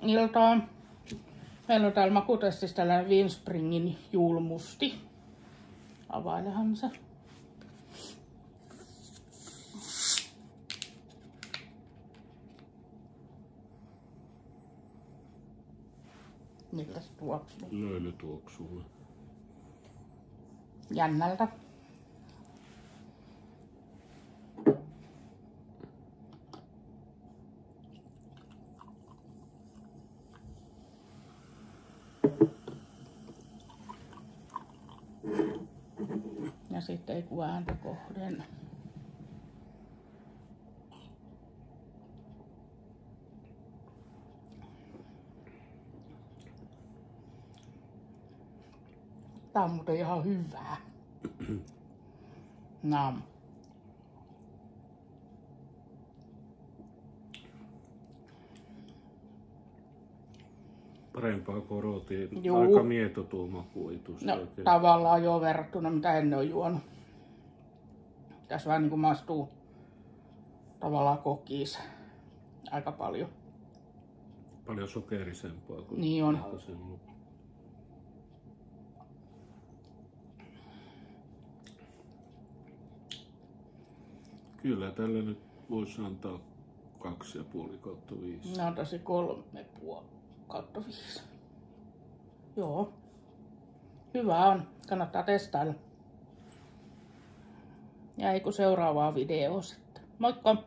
iltaa. Meillä on täällä makutestissä tällainen Winspringin julmusti. Availehan se. Miltä se tuoksuu? Löyly tuoksuu. Jännältä. Ja sitten ei kun ääntä kohden. Tää on muuten ihan hyvää. Nam. Parempaa kuin rotiin. Juu. Aika mieto tuo makuitus. No oikein. tavallaan jo verrattuna mitä ennen on juonut. Tässä vähän niinku maistuu tavallaan kokis aika paljon. Paljon sokerisempaa kuin Niin on. aikaisemmin. Kyllä tällä nyt voisi antaa 2,5/5. Mä antaisin 3,5/5. Joo. Hyvä on. Kannattaa testailla. Ja ei kun seuraavaa videoa sitten. Moikka!